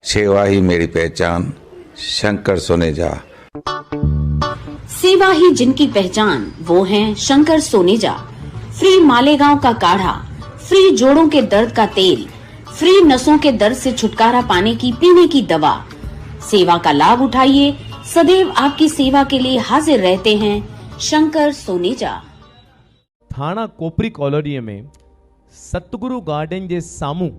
सेवा ही मेरी पहचान, शंकर सोनेजा। सेवा ही जिनकी पहचान, वो हैं शंकर सोनेजा। फ्री मालेगांव का काढ़ा, फ्री जोड़ों के दर्द का तेल, फ्री नसों के दर्द से छुटकारा पाने की पीने की दवा। सेवा का लाभ उठाइए, सदैव आपकी सेवा के लिए हाजिर रहते हैं शंकर सोनेजा। थाना कोपरी कॉलोनी में सतगुरु गार्डन जे सामू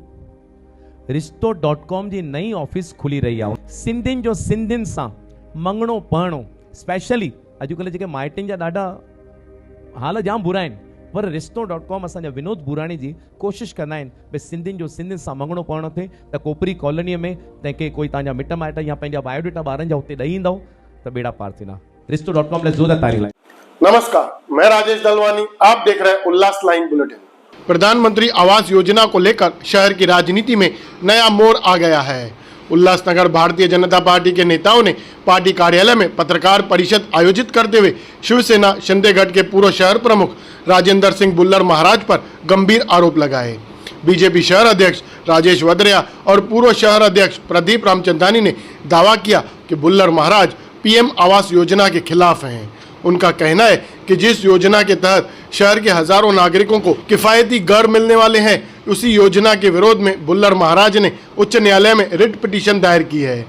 रिश्तो.com जी नई ऑफिस खुली रही आहे। सिंधियुनि जो सिंधियुनि सां मंगणो पढ़णो, स्पेशली अॼुकल्ह जेके माइटनि जा ॾाढा हाल जाम बुरा आहिनि, पर रिश्तो.com असांजा विनोद बुराणी जी कोशिशि कंदा आहिनि भई सिंधियुनि जो सिंधियुनि सां मंगणो पढ़णो थिए। त कोपरी कॉलोनीअ में तंहिंखे कोई तव्हांजा मिट माइट या पंहिंजा बायोडेटा ॿारनि जा हुते ॾेई ईंदव त बेड़ा पार थींदा। रिश्तो.com लाइ ज़ोरदार तारीफ़ लाइ। नमस्कार, मैं राजेश दलवानी, आप देख रहे हैं उल्लास लाइन बुलेटिन। प्रधानमंत्री आवास योजना को लेकर शहर की राजनीति में नया मोड़ आ गया है। उल्लासनगर भारतीय जनता पार्टी के नेताओं ने पार्टी कार्यालय में पत्रकार परिषद आयोजित करते हुए शिवसेना शिंदे गढ़ के पूर्व शहर प्रमुख राजेंद्र सिंह बुल्लर महाराज पर गंभीर आरोप लगाए। बीजेपी शहर अध्यक्ष राजेश वद्रिया और पूर्व शहर अध्यक्ष प्रदीप रामचंदानी ने दावा किया कि बुल्लर महाराज पीएम आवास योजना के खिलाफ हैं। उनका कहना है कि जिस योजना के तहत शहर के हजारों नागरिकों को किफायती घर मिलने वाले हैं, उसी योजना के विरोध में बुल्लर महाराज ने उच्च न्यायालय में रिट पिटीशन दायर की है।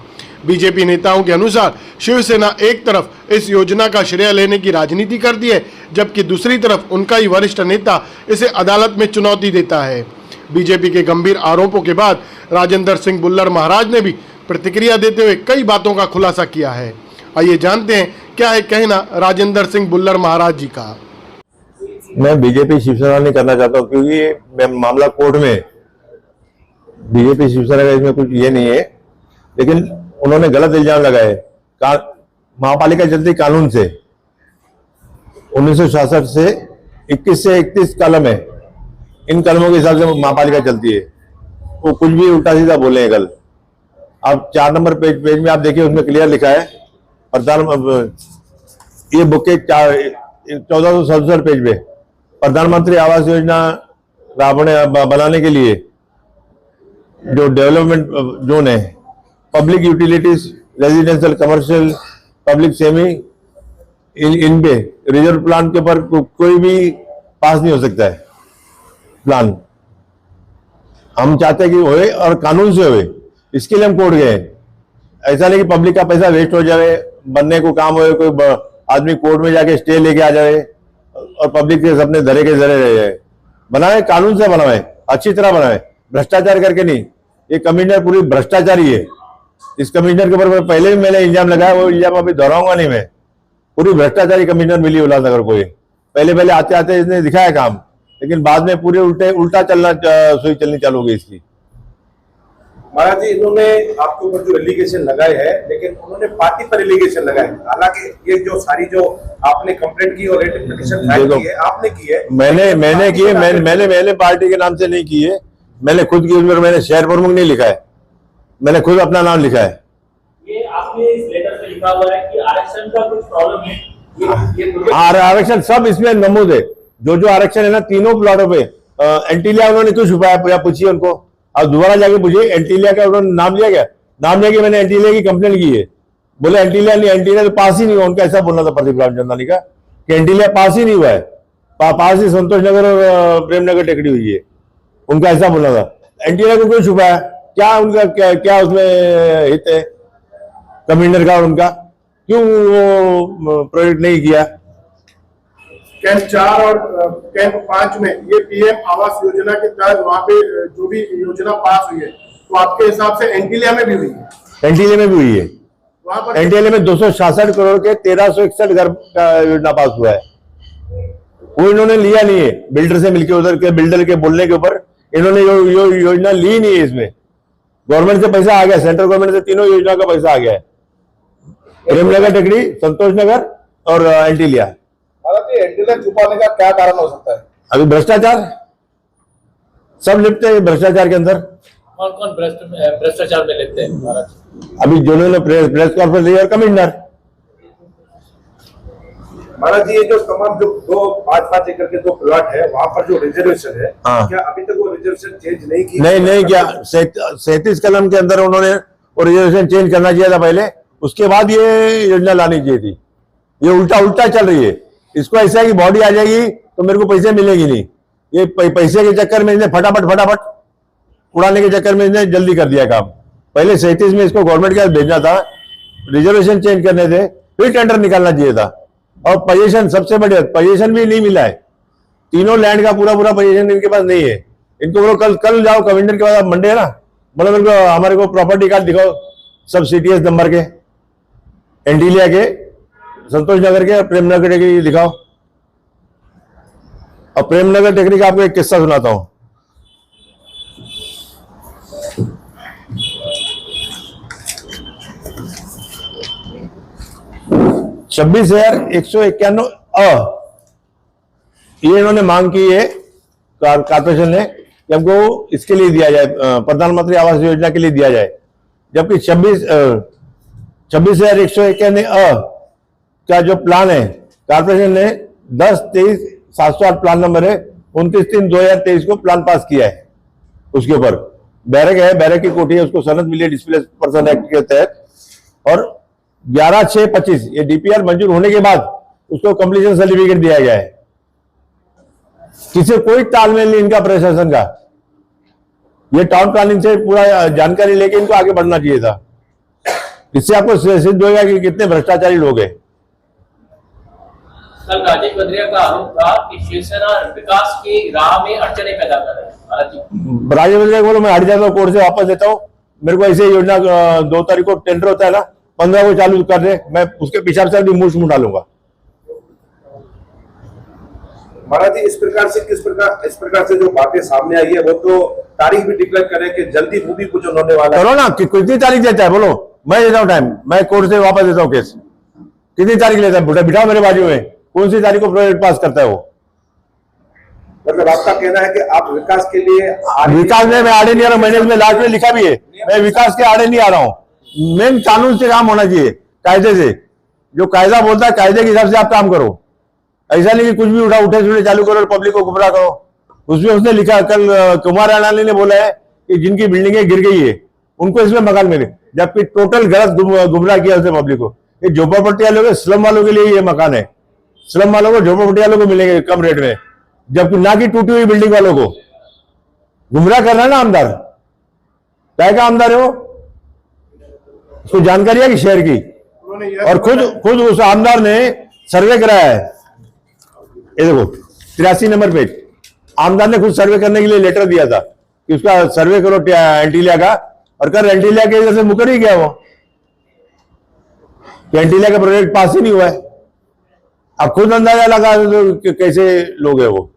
बीजेपी नेताओं के अनुसार शिवसेना एक तरफ इस योजना का श्रेय लेने की राजनीति करती है, जबकि दूसरी तरफ उनका ही वरिष्ठ नेता इसे अदालत में चुनौती देता है। बीजेपी के गंभीर आरोपों के बाद राजेंद्र सिंह बुल्लर महाराज ने भी प्रतिक्रिया देते हुए कई बातों का खुलासा किया है। आइए जानते हैं क्या है कहना राजेंद्र सिंह बुल्लर महाराज जी का। मैं बीजेपी शिवसेना नहीं करना चाहता हूँ, क्योंकि मामला कोर्ट में, बीजेपी शिवसेना का इसमें कुछ ये नहीं है, लेकिन उन्होंने गलत इल्जाम लगाए। महापालिका चलती कानून से 1966 से 21 से 31 कलम है, इन कलमों के हिसाब से महापालिका चलती है। वो कुछ भी उल्टा सीधा बोले हैं कल। आप 4 नंबर पेज में आप देखिए, उसमें क्लियर लिखा है, ये बुक के 1467 पेज में प्रधानमंत्री आवास योजना बनाने के लिए जो डेवलपमेंट जोन है, public utilities, residential, commercial, public semi, इन पे रिजर्व प्लान के ऊपर कोई भी पास नहीं हो सकता है प्लान। हम चाहते हैं कि होए और कानून से होए, इसके लिए हम कोर्ट गए। ऐसा नहीं कि पब्लिक का पैसा वेस्ट हो जाए, बनने को काम हो, कोई आदमी कोर्ट में जाके स्टे लेके आ जाए और पब्लिक के सपने धरे के धरे रह जाए। बनाए कानून से बनाए, अच्छी तरह बनाए, भ्रष्टाचार करके नहीं। ये कमिश्नर पूरी भ्रष्टाचारी है। इस कमिश्नर के ऊपर पहले भी मैंने इल्जाम लगाया, वो इल्जाम अभी दोहराऊंगा नहीं मैं। पूरी भ्रष्टाचारी कमिश्नर मिली उल्लासनगर को। पहले आते आते इसने दिखाया काम, लेकिन बाद में पूरे उल्टा चलना सुई चलनी चालू हो गई इसकी। महाराज जी, इन्होंने आपके ऊपर जो एलिगेशन लगाए हैं, लेकिन उन्होंने पार्टी पर एलिगेशन लगाए। हालांकि ये जो सारी जो आपने कंप्लेंट की और पिटीशन फाइल की है, आपने की है। मैंने पार्टी के नाम से नहीं की है, मैंने खुद की। उसमें मैंने शहर प्रमुख नहीं लिखा है, मैंने खुद अपना नाम लिखा है। ये आपने इस लेटर में लिखा हुआ है कि आरक्षण का कुछ प्रॉब्लम है। आरक्षण सब इसमें नमूद है। जो आरक्षण है ना, तीनों प्लॉटों पे एंटीलिया उन्होंने क्यों छुपाया, या पूछिए उनको। अब दोबारा जाके पूछिए एंटीलिया का उन्होंने नाम लिया क्या? नाम लिया कि मैंने एंटीलिया की कंप्लेंट की है। बोले एंटीलिया नहीं, एंटीलिया तो पास ही नहीं हुआ। उनका ऐसा बोलना था प्रदीप रामचंदानी का कि एंटीलिया पास ही नहीं हुआ है। पास ही संतोष नगर और प्रेमनगर टेकड़ी हुई है, उनका ऐसा बोलना था। एंटीलिया को क्यों छुपाया? क्या उनका क्या उसमें हित है कमिश्नर का? उनका क्यों वो प्रोजेक्ट नहीं किया? कैंप 4 और कैंप 5 में ये पीएम आवास योजना के तहत वहाँ पे जो भी योजना पास हुई है, तो आपके हिसाब से एंटीलिया में भी हुई है? एंटीलिया में भी हुई है। वहाँ पर एंटीलिया में 266 करोड़ के 1361 घर का योजना पास हुआ है। वो इन्होंने लिया नहीं है, बिल्डर से मिलकर, उधर के बिल्डर के बोलने के ऊपर इन्होंने योजना ली नहीं है। इसमें गवर्नमेंट से पैसा आ गया, सेंट्रल गवर्नमेंट से तीनों योजना का पैसा आ गया है। प्रेमनगर टेकड़ी, संतोष नगर और एंटीलिया। एंटीलिया छुपाने का क्या कारण हो सकता है? अभी भ्रष्टाचार सब लिपटे हैं भ्रष्टाचार के अंदर। कौन कौन भ्रष्टाचार में लेते हैं महाराज? अभी जिन्होंने प्रेस कॉन्फ्रेंस ली और कमिश्नर। महाराज जी, ये जो तमाम जो 5-5 एकड़ के 2 प्लॉट है, वहाँ पर जो रिजर्वेशन है, क्या अभी तक वो रिजर्वेशन चेंज नहीं की? नहीं किया। 37 कलम के अंदर उन्होंने और रिजर्वेशन चेंज करना चाहिए था पहले, उसके बाद ये योजना लानी चाहिए थी। ये उल्टा उल्टा चल रही है। इसको ऐसा है कि बॉडी आ जाएगी तो मेरे को पैसे मिलेंगे नहीं, ये पैसे के चक्कर में इसने फटाफट उड़ाने के चक्कर में इसने जल्दी कर दिया काम। पहले 37 में इसको गवर्नमेंट के पास भेजना था, रिजर्वेशन चेंज करने थे, फिर टेंडर निकालना चाहिए था। और पोजीशन सबसे बड़े पोजीशन भी नहीं मिला है, तीनों लैंड का पूरा पोजीशन इनके पास नहीं है। इनको बोलो कल जाओ कमिश्नर के पास, मंडे है ना, बोलो मेरे को हमारे को प्रॉपर्टी कार्ड दिखाओ सब CTS नंबर के, एंटीलिया के, संतोष नगर के, प्रेमनगर के दिखाओ। और प्रेमनगर टेक्निक आपको एक किस्सा सुनाता हूं। $26,191 ये इन्होंने मांग की है कारपोरेशन ने कि हमको इसके लिए दिया जाए, प्रधानमंत्री आवास योजना के लिए दिया जाए। जबकि 26,191 का जो प्लान है कारपोरेशन ने 10-23-708 प्लान नंबर है, 29/3/2023 को प्लान पास किया है। उसके ऊपर बैरक है, बैरक की कोठी है, उसको सनद मिली डिस्प्लेस्ड पर्सन एक्ट के तहत। और 11/6/25 ये DPR मंजूर होने के बाद उसको कंप्लीशन सर्टिफिकेट दिया गया है। किसी कोई तालमेल नहीं इनका प्रशासन का। ये टाउन प्लानिंग से पूरा जानकारी लेके इनको आगे बढ़ना चाहिए था। इससे आपको सिद्ध होगा कि कितने भ्रष्टाचारी लोग हैं। कल राजेश बद्रिया का आरोप था कि शिवसेना विकास की राह में अड़चने पैदा कर रही है। राजेश बद्रिया को बोलो मैं हट जाता हूँ, कोर्ट से वापस देता हूँ, मेरे को ऐसे योजना 2 तारीख को टेंडर होता है ना, 15 को चालू कर दे, मैं उसके पीछे से भी मूछ मुठा लूंगा। महाराज जी इस प्रकार से जो बातें सामने आई है, वो तो तारीख भी डिक्लेयर करें कि जल्दी मूवी कुछ होने वाला है। करो ना, कितनी तारीख देता है बोलो, मैं देता हूँ टाइम, मैं कोर्ट से वापस देता हूँ केस। कितनी तारीख लेता है, बिठाओ मेरे बाजू में, कौन सी तारीख को प्रोजेक्ट पास करता है वो। मतलब आपका कहना है कि आप विकास के लिए विकास में मैं आड़े नहीं आ रहा हूँ, मैंने इसमें लास्ट में लिखा भी है, मैं विकास के आड़े नहीं आ रहा हूँ। मेन कानून से काम होना चाहिए, कायदे से। जो कायदा बोलता है कायदे के हिसाब से आप काम करो। ऐसा नहीं कि कुछ भी उठे चालू करो और पब्लिक को गुमराह करो। उसमें उसने लिखा, कल कुमार अनानी ने बोला है कि जिनकी बिल्डिंगें गिर गई है उनको इसमें मकान मिले, जबकि टोटल गलत गुमराह किया उसने पब्लिक को। ये झोपड़पट्टी वालों के, स्लम वालों के लिए ये मकान है। स्लम वालों को, झोपड़पट्टी वालों को मिलेंगे कम रेट में, जबकि ना कि टूटी हुई बिल्डिंग वालों को। गुमराह कर रहा है ना आमदार, क्या का आमदार है वो, उसको जानकारी है कि शहर की। और खुद उस आमदार ने सर्वे कराया है। ये देखो 83 नंबर पेज, आमदार ने खुद सर्वे करने के लिए लेटर दिया था कि उसका सर्वे करो एंटीलिया का, और कर एंटीलिया के वजह से मुकर ही गया वो, एंटीलिया का प्रोजेक्ट पास ही नहीं हुआ है। अब खुद अंदाजा लगा तो कैसे लोग है वो।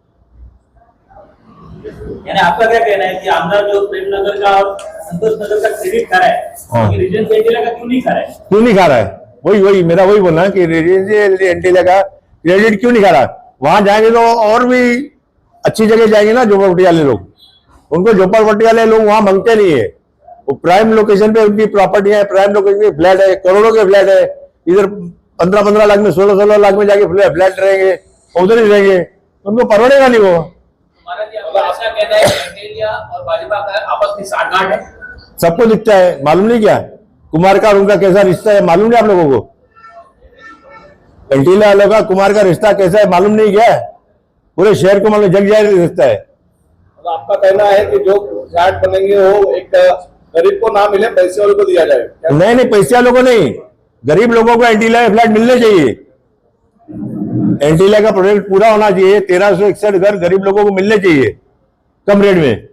यानी आपका क्या कहना है कि आमदार जो प्रेमनगर का और संतोष नगर का क्रेडिट खा रहा है, हाँ। रीजेंसी एंटीलिया का क्यों नहीं खा रहा है? क्यों नहीं खा रहा है, वही मेरा वही बोलना है कि रीजेंसी एंटीलिया का क्रेडिट क्यों नहीं खा रहा। वहां जाएंगे तो और भी अच्छी जगह जाएंगे ना झोपड़पट्टी वाले लोग, उनको झोपड़पट्टी वाले लोग वहां मांगते नहीं है। वो प्राइम लोकेशन पे उनकी प्रॉपर्टियां है, प्राइम लोकेशन पे फ्लैट है, करोड़ों के फ्लैट है। इधर 15-15 लाख में, 16-16 लाख में जाके फ्लैट रहेंगे, उधर ही रहेंगे, उनको परवड़ेगा नहीं वो। महाराज जी आपका ऐसा कहना है कि एंटीलिया और भाजपा का आपस में साठगांठ है? सबको दिखता है, मालूम नहीं क्या कुमार का और उनका कैसा रिश्ता है, मालूम नहीं आप लोगों को। एंटीलिया वालों का कुमार का रिश्ता कैसा है मालूम नहीं क्या, पूरे शहर को मालूम, जग जाहिर रिश्ता है। तो आपका कहना है कि जो फ्लैट बनेंगे वो एक गरीब को ना मिले, पैसे वालों को दिया जाए? नहीं, पैसे वालों को नहीं, गरीब लोगों को एंटीलिया के फ्लैट मिलने चाहिए। एंटीलिया का प्रोजेक्ट पूरा होना चाहिए, 1361 घर गरीब लोगों को मिलने चाहिए कम रेट में।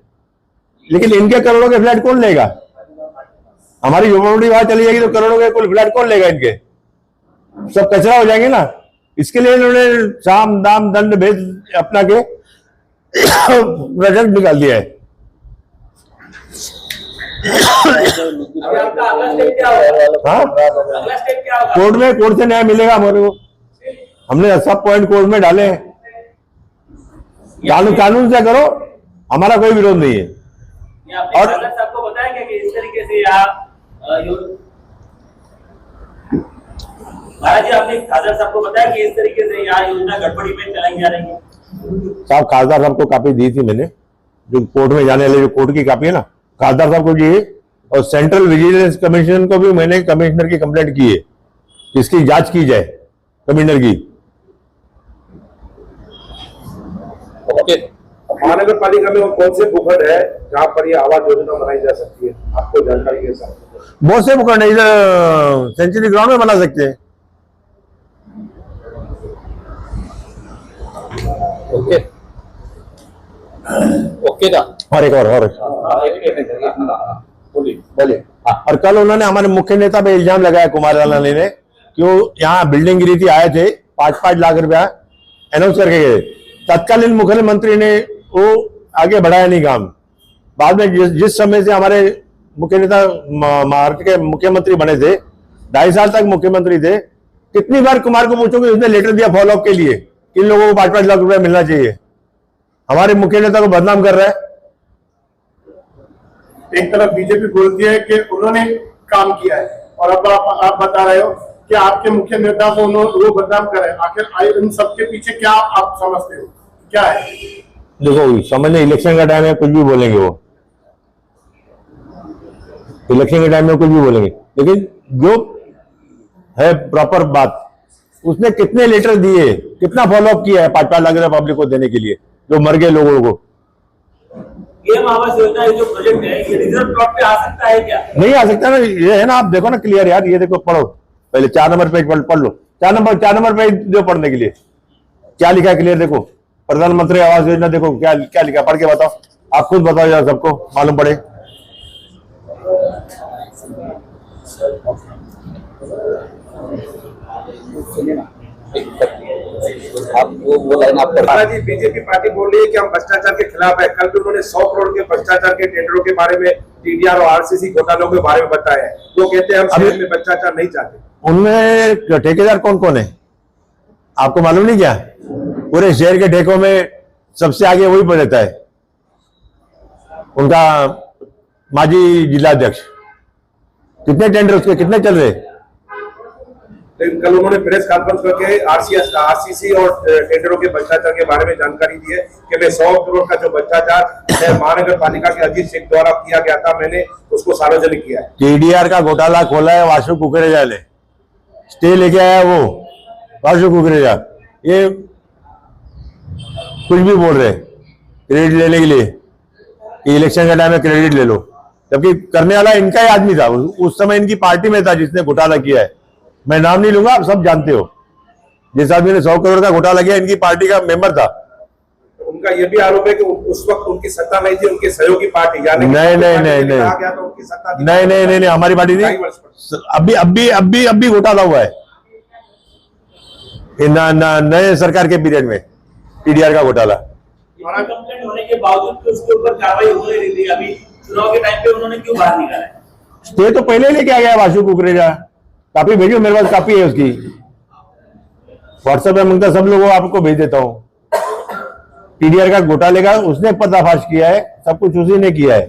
लेकिन इनके करोड़ों के फ्लैट कौन लेगा? हमारी झोपड़पट्टी वहां चली जाएगी तो करोड़ों के कुल फ्लैट कौन लेगा? इनके सब कचरा हो जाएंगे ना। इसके लिए इन्होंने साम दाम दंड भेद अपना के प्रोजेक्ट निकाल दिया है। आपका अगला स्टेप क्या होगा? हाँ, अगला स्टेप क्या होगा? कोर्ट से न्याय मिलेगा हमारे को। हमने सब पॉइंट कोर्ट में डाले हैं। कानून से करो, हमारा कोई विरोध नहीं है। और आपको बताया कि इस तरीके से महाराज जी आपने खासदार साहब को बताया कि इस तरीके से यहाँ योजना गड़बड़ी में चलाई जा रही है। साहब खासदार साहब को कॉपी दी थी मैंने, जो कोर्ट में जाने वाले, जो कोर्ट की कॉपी है ना, खासदार साहब को जी और सेंट्रल विजिलेंस कमीशन को भी मैंने कमिश्नर की कंप्लेंट की है, इसकी जांच की जाए कमिश्नर की। ओके, महानगर पालिका में वो कौन से भूखंड है जहाँ पर ये आवास योजना बनाई जा सकती है, आपको जानकारी के साथ? बहुत से भूखंड है, इधर सेंचुरी ग्राउंड में बना सकते हैं। ओके ओके का और एक और बोलिए। और कल उन्होंने हमारे मुख्य नेता पे इल्जाम लगाया कुमार लाल ने कि वो यहाँ बिल्डिंग गिरी थी, आए थे 5-5 लाख रुपया अनाउंस करके गए। तत्कालीन मुख्यमंत्री ने वो आगे बढ़ाया नहीं काम। बाद में जिस समय से हमारे मुख्य नेता महाराष्ट्र के मुख्यमंत्री बने थे, 2.5 साल तक मुख्यमंत्री थे, कितनी बार कुमार को पूछोगे उसने लेटर दिया फॉलोअप के लिए, इन लोगों को 5-5 लाख रुपया मिलना चाहिए। हमारे मुख्य नेता को बदनाम कर रहा है। एक तरफ बीजेपी बोलती है कि उन्होंने काम किया है और अब आप बता रहे हो कि आपके मुख्य नेता को वो बदनाम कर रहे हैं। आखिर इन सबके पीछे क्या आप समझते हो, क्या है? देखो, समझने इलेक्शन का टाइम है, कुछ भी बोलेंगे वो, इलेक्शन के टाइम में कुछ भी बोलेंगे, लेकिन जो है प्रॉपर बात, उसने कितने लेटर दिए, कितना फॉलोअप किया है 5-5 लाख रुपया पब्लिक को देने के लिए, जो मर गए लोगों को। पीएम आवास योजना जो प्रोजेक्ट है ये रिजर्व प्लॉट पे आ सकता है क्या? नहीं आ सकता ना, ये है ना, आप देखो ना क्लियर यार, ये देखो, पढ़ो पहले 4 नंबर पेज पढ़ लो, 4 नंबर पेज जो पढ़ने के लिए क्या लिखा है क्लियर देखो। प्रधानमंत्री आवास योजना देखो क्या क्या लिखा, पढ़ के बताओ, आप खुद बताओ यार, सबको मालूम पड़े। जी, बीजेपी पार्टी बोल रही है कि हम भ्रष्टाचार के खिलाफ है। कल भी उन्होंने 100 करोड़ के भ्रष्टाचार के टेंडरों के बारे में, टीडीआर और आरसीसी घोटालों के बारे में बताया है। वो कहते हैं हम शहर में भ्रष्टाचार नहीं चाहते। उनमें ठेकेदार कौन कौन है आपको मालूम नहीं क्या? पूरे शहर के ठेकों में सबसे आगे वही पड़ रहता है, उनका माजी जिलाध्यक्ष। कितने टेंडर उसके कितने चल रहे? कल उन्होंने प्रेस कॉन्फ्रेंस करके आरसीसी और टेंडरों के भ्रष्टाचार के बारे में जानकारी दी है कि मैं 100 करोड़ का जो भ्रष्टाचार महानगर पालिका के अजीत सिंह द्वारा किया गया था, मैंने उसको सार्वजनिक किया है। टीडीआर का घोटाला खोला है वासु कुकरेजा ने, स्टे लेके आया वो वासु कुकरेजा। ये कुछ भी बोल रहे क्रेडिट लेने के लिए, इलेक्शन का टाइम में क्रेडिट ले लो, जबकि करने वाला इनका ही आदमी था, उस समय इनकी पार्टी में था जिसने घोटाला किया है। मैं नाम नहीं लूंगा, आप सब जानते हो। जिस आदमी ने 100 करोड़ का घोटाला किया इनकी पार्टी का मेंबर था। उनका यह भी आरोप है कि उस वक्त उनकी सत्ता नहीं थी, उनके सहयोगी पार्टी नहीं, हमारी पार्टी नहीं। अभी घोटाला हुआ है नए सरकार के पीरियड में, टीडीआर का घोटाला। कंप्लेंट होने के बावजूद भी उसके ऊपर कार्रवाई हो रही थी। अभी चुनाव के टाइम पे उन्होंने क्यों बाहर निकाला है? स्टे तो पहले लेके आ गया वासु कुकरेजा, कापी भेजो मेरे पास, कापी है उसकी, व्हाट्सएप पे मंगता सब लोगों आपको भेज देता हूं। टीडीआर का घोटाले का उसने पर्दाफाश किया है, सब कुछ उसी ने किया है।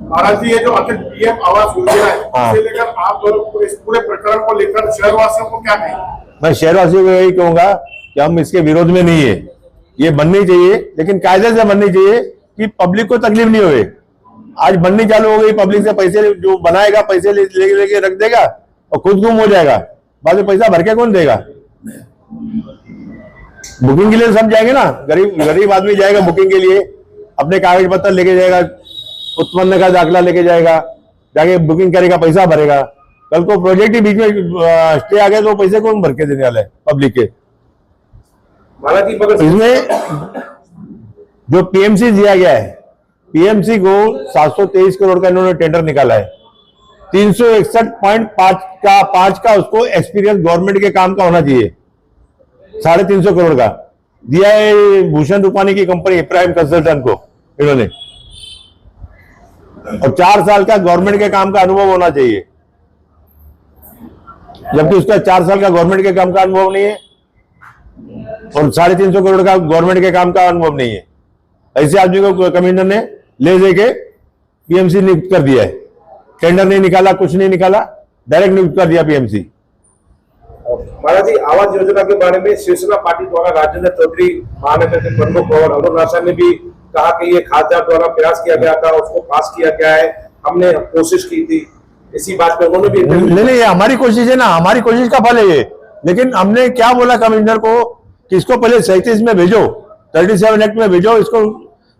महाराज जी, ये जो आखिर पीएम आवास योजना है, इसे लेकर आप इस पूरे प्रकरण को लेकर शहरवासियों को क्या कहेंगे? मैं शहरवासियों को यही कहूंगा कि हम इसके विरोध में नहीं है, ये बननी चाहिए, लेकिन कायदे से बननी चाहिए कि पब्लिक को तकलीफ नहीं होगी। आज बननी चालू हो गई, पब्लिक से पैसे जो बनाएगा पैसे लेके रख देगा और खुद गुम हो जाएगा, बाद में पैसा भर के कौन देगा? बुकिंग के लिए सब जाएंगे ना, गरीब आदमी जाएगा बुकिंग के लिए, अपने कागज पत्र लेके जाएगा, उत्पन्न का दाखला लेके जाएगा, जाके बुकिंग करेगा, पैसा भरेगा। कल को प्रोजेक्ट ही बीच में स्टे आ गया तो पैसे कौन भर के देने वाला है पब्लिक के? इसमें जो पीएमसी दिया गया है, पीएमसी को 723 करोड़ का इन्होंने टेंडर निकाला है, 361.5 का उसको एक्सपीरियंस गवर्नमेंट के काम का होना चाहिए, 350 करोड़ का दिया है भूषण रूपानी की कंपनी प्राइम कंसल्टेंट को इन्होंने, और 4 साल का गवर्नमेंट के काम का अनुभव होना चाहिए, जबकि उसका 4 साल का गवर्नमेंट के काम का अनुभव नहीं है और 350 करोड़ का गवर्नमेंट के काम का अनुभव नहीं है। ऐसे आदमी को कमिश्नर ने ले देके पीएमसी नियुक्त कर दिया है, टेंडर नहीं निकाला, कुछ नहीं निकाला, डायरेक्ट नियुक्त कर दिया पीएमसी। महाराज जी, आवास योजना के बारे में शिवसेना पार्टी द्वारा राजेंद्र चौधरी महानगर के प्रमुख और अरुण राशा ने भी कहा कि ये खासदार द्वारा प्रयास किया गया था, उसको पास किया गया है, हमने कोशिश की थी, इसी बात पे उन्होंने भी नहीं, ये हमारी कोशिश है ना, हमारी कोशिश का फल है ये। लेकिन हमने क्या बोला कमिश्नर को कि इसको पहले 37 में भेजो, 37 एक्ट में भेजो, इसको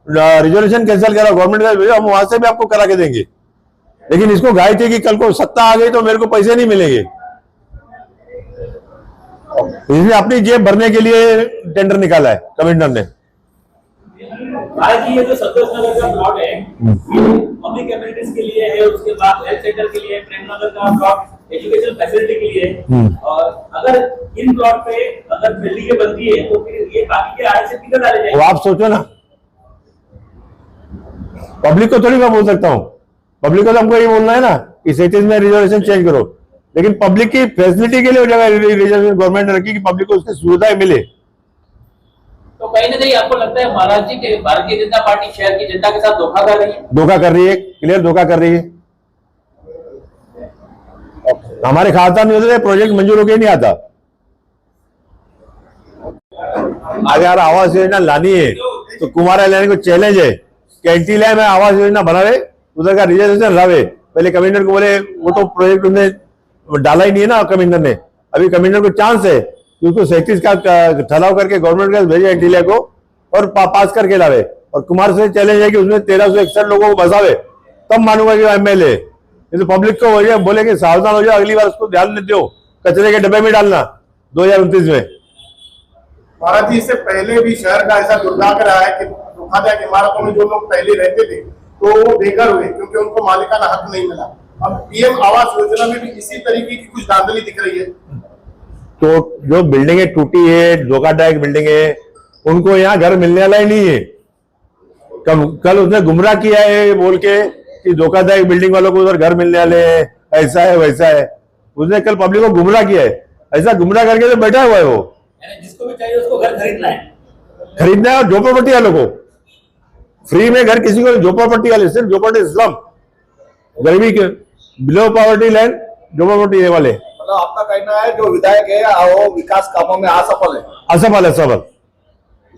रिजोल्यूशन कैंसिल करो, गवर्नमेंट का भेजो, हम वहां से भी आपको करा के देंगे। लेकिन इसको गाय थी कि कल को सत्ता आ गई तो मेरे को पैसे नहीं मिलेंगे, इसलिए अपनी जेब भरने के लिए टेंडर निकाला है कमिश्नर ने। भारत की ये जो संतोष नगर का प्लॉट है, पब्लिक एमिनिटीज के लिए है, उसके बाद हेल्थ सेंटर के लिए, प्रेम नगर का प्लॉट एजुकेशन फैसिलिटी के लिए है। और अगर इन प्लॉट पे अगर बिल्डिंगें बनती है तो फिर ये बाकी के आरएसएस किधर डाले जाएंगे? वो आप सोचो ना, पब्लिक को थोड़ी मैं बोल सकता हूँ, पब्लिक को तो हमको ये बोलना है ना कि 37 में रिजर्वेशन चेंज करो, लेकिन पब्लिक की फैसिलिटी के लिए वो जगह रिजर्वेशन गवर्नमेंट ने रखी कि पब्लिक को उसकी सुविधाएं मिले। तो कहीं ना कहीं आपको लगता है महाराज जी के भारतीय जनता पार्टी शहर की जनता के साथ धोखा कर रही है? धोखा कर रही है, क्लियर धोखा कर रही है। हमारे खाता में होते प्रोजेक्ट मंजूर होके नहीं आता। अगर आवास योजना लानी है तो कुमार लाने को चैलेंज है कि एंटीला में आवास योजना बना रहे, उधर का रिजर्वेशन लावे। पहले कमिश्नर को बोले, वो तो प्रोजेक्ट उन्होंने डाला ही नहीं है ना कमिश्नर ने। अभी कमिश्नर को चांस है कि उसको 37 का ठहराव करके गवर्नमेंट का भेजे एंटीला को और पास करके लावे। और कुमार से चैलेंज है कि उसमें 1361 लोगों को बसावे, तब मानूंगा कि एमएलए। ये तो पब्लिक को वजह बोले कि सावधान हो जाओ, अगली बार उसको ध्यान नहीं दो, कचरे के डब्बे में डालना 2029 में। महाराज जी, इससे पहले भी शहर का ऐसा दुर्भाग्य रहा है कि दुखदायक इमारतों में जो लोग पहले रहते थे तो वो बेघर हुए क्योंकि उनको मालिकाना हक नहीं मिला। अब पीएम आवास योजना में भी इसी तरीके की कुछ धांधली दिख रही है। तो जो बिल्डिंगें टूटी है, धोखादायक बिल्डिंग है, उनको यहाँ घर मिलने वाला ही नहीं है। कल उसने गुमराह किया है बोल के कि धोखादायक बिल्डिंग वालों को उधर घर मिलने वाले हैं, ऐसा है वैसा है। उसने कल पब्लिक को गुमराह किया है, ऐसा गुमराह करके तो बैठा हुआ है वो। जिसको भी चाहिए उसको घर खरीदना है और झोपड़पट्टी वालों को फ्री में घर, किसी को झोपड़पट्टी वाले, सिर्फ झोपड़पट्टी स्लम, गरीबी के बिलो पॉवर्टी लाइन झोपड़पट्टी वाले। मतलब आपका कहना है जो विधायक है वो विकास कामों में असफल है? असफल है, सफल।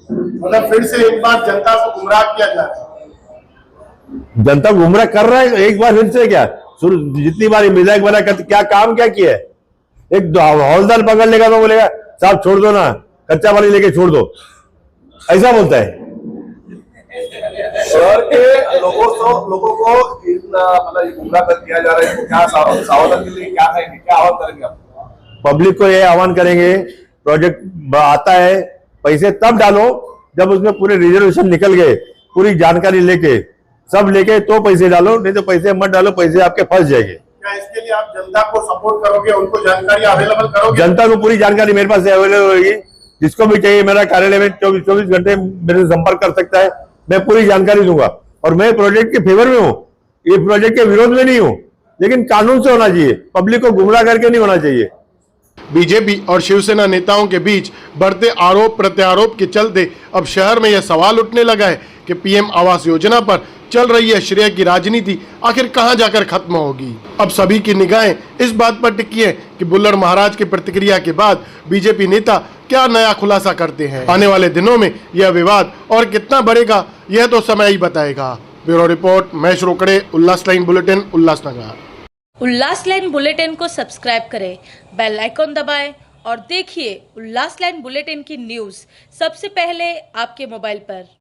मतलब फिर से एक बार जनता को गुमराह किया जा रहा है। जनता गुमराह कर रहा है एक बार फिर से। क्या जितनी बार विधायक बना क्या काम क्या किया है? एक हौलदार पकड़ लेगा तो बोलेगा साहब छोड़ दो ना, कच्चा वाली लेके छोड़ दो, ऐसा बोलता है। शहर के लोगों को मतलब गुमराह कर दिया जा रहा है, क्या सावधान के लिए क्या करेंगे, क्या आह्वान करेंगे आप? पब्लिक को ये आह्वान करेंगे, प्रोजेक्ट आता है पैसे तब डालो जब उसमें पूरे रिजर्वेशन निकल गए, पूरी जानकारी लेके सब लेके तो पैसे डालो, नहीं तो पैसे मत डालो, पैसे आपके फंस जाएंगे। क्या इसके लिए आप जनता को सपोर्ट करोगे, उनको जानकारी अवेलेबल करोगे? जनता को पूरी जानकारी मेरे पास अवेलेबल होगी, जिसको भी चाहिए मेरा कार्यालय में 24 घंटे मेरे से संपर्क कर सकता है, मैं पूरी जानकारी दूंगा। और मैं प्रोजेक्ट के फेवर में हूँ, ये प्रोजेक्ट के विरोध में नहीं हूँ, लेकिन कानून से होना चाहिए, पब्लिक को गुमराह करके नहीं होना चाहिए। बीजेपी और शिवसेना नेताओं के बीच बढ़ते आरोप प्रत्यारोप के चलते अब शहर में यह सवाल उठने लगा है कि पीएम आवास योजना पर चल रही है श्रेय की राजनीति आखिर कहां जाकर खत्म होगी। अब सभी की निगाहें इस बात पर टिकी है कि बुल्लड़ महाराज की प्रतिक्रिया के बाद बीजेपी नेता क्या नया खुलासा करते हैं। आने वाले दिनों में यह विवाद और कितना बढ़ेगा यह तो समय ही बताएगा। ब्यूरो रिपोर्ट, महेश रोकड़े, उल्लास लाइन बुलेटिन, उल्लासनगर। उल्लास लाइन बुलेटिन को सब्सक्राइब करें, बेल आइकॉन दबाएं और देखिए उल्लास लाइन बुलेटिन की न्यूज़ सबसे पहले आपके मोबाइल पर।